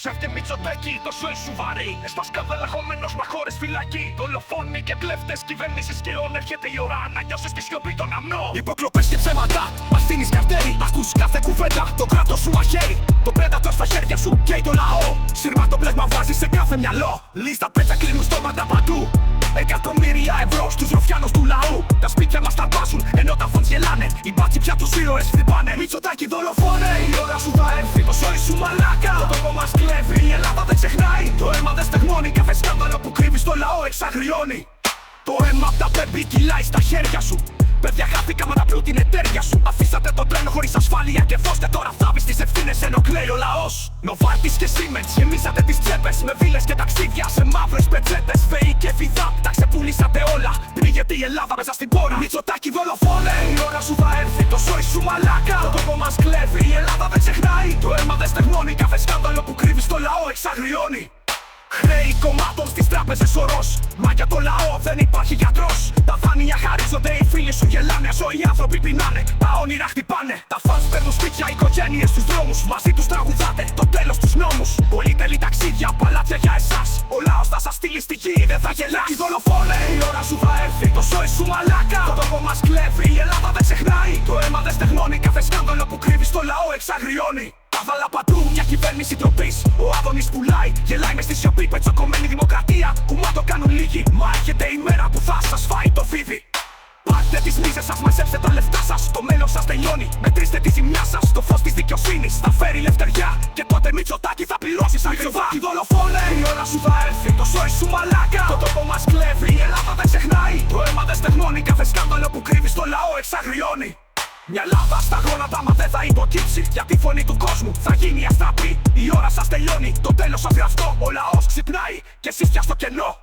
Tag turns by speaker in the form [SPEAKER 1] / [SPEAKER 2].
[SPEAKER 1] Ξέφτει Μητσοτάκη, τόσο σουβαρή. Σπασκαδελαχωμένος μα χωρίς φυλακή. Δολοφόνοι και κλέφτες κυβέρνησης και έρχεται η ώρα να νιώσεις τη σιωπή των αμνών. Υποκλοπές και ψέματα, μας στείνεις καρτέρι. Ακούς κάθε κουβέντα, το κράτος σου μαχαίρι. Το πρέντατο στα χέρια σου καίει το λαό. Σύρμα το πλέγμα βάζεις σε κάθε μυαλό. Λίστα πέτσα κλείνουν στόματα παντού. Εκατομμύρια ευρώ στους ροφιάνους του λαού. Τα σπίτια μας τα βάζουν ενώ τα φόντς γελάνε. Οι μπάτσοι πια τους ήρωες χτυπάνε. Μητσοτάκη δολοφόνε, η ώρα σου θα έρθει. Το σόι σου μαλάκα, το τόπο μας κλέβει. Η Ελλάδα δεν ξεχνάει, το αίμα δεν στεγνώνει. Κάθε σκάνδαλο που κρύβει στο λαό εξαγριώνει. Το αίμα απ' τα πέμπη κυλάει στα χέρια σου. Παιδιά χάθηκα μα να πλούν την εταίρεια σου. Αφήσατε το τρένο χωρίς ασφάλεια και δώστε τώρα θάβεις τις ευθύνες ενώ κλαίει ο λαός. Νοβάρτης και Siemens γεμίσατε τις τσέπες με βίλες και ταξίδια σε μαύρες πετσέτες. ΒΕΗ και ΒΙΔΑΠ τα ξεπούλησατε όλα. Πνίγεται η Ελλάδα μέσα στην πόρα. Μητσοτάκη δολοφόνε, η ώρα σου θα έρθει. Το σόι σου μαλάκα, το τόπο μας κλέβει. Η Ελλάδα δεν ξεχνάει, το αίμα δεν στεγνώνει. Κάθε σκάνδαλο που κρύβει στο λαό εξαγριώνει. Χρέη κομμάτων στις τράπεζες ορός. Μα για το λαό δεν υπάρχει γιατρός. Τα δάνεια χαρίζονται, οι φίλοι σου γελάνε. Ζωή άνθρωποι πεινάνε, τα όνειρα χτυπάνε. Τα φανς παίρνουν σπίτια, οικογένειες στους δρόμους. Μαζί τους τραγουδάτε το τέλος τους νόμους. Πολύτελη ταξίδια, παλάτια για εσάς. Ο λαός θα σας στείλει στη γη, δεν θα γελάσει. Η δολοφόνε, η ώρα σου θα έρθει. Το σόι σου μαλάκα, το τόπο μας κλέβει. Η Ελλάδα δεν ξεχνάει, το αίμα δεν στεγνώνει. Κάθε σκάνδαλο που κρύβει στο λαό εξαγριώνει. Καβάλα παντού, μια κυβέρνηση ντροπής. Ο Άδωνης πουλάει, γελάει μες στη σιωπή. Πετσοκομμένη δημοκρατία, κουμά το κάνουν λίγοι. Μα έρχεται η μέρα που θα σας φάει το φίδι. Πάρτε τις μίζες σας, μαζέψτε τα λεφτά σας. Το μέλλον σας τελειώνει, μετρήστε τη ζημιά σας. Το φως της δικαιοσύνης θα φέρει λευτεριά. Και τότε Μητσοτάκη θα πληρώσεις ακριβά. Η δολοφόνε, η ώρα σου θα έρθει. Το σόι σου μαλάκα, το τόπο μας κλέβει. Η Ελλάδα δεν ξεχνάει, το αίμα δεν στεγνώνει. Κάθε σκάνδαλο που κρύβει στο λαό εξαγριώνει. Μια Ελλάδα στα γόνατα μα δεν θα υποκύψει. Για τη φωνή του κόσμου θα γίνει αστραπή. Η ώρα σας τελειώνει, το τέλος αδιαστό. Ο λαός ξυπνάει και εσείς πια στο κενό.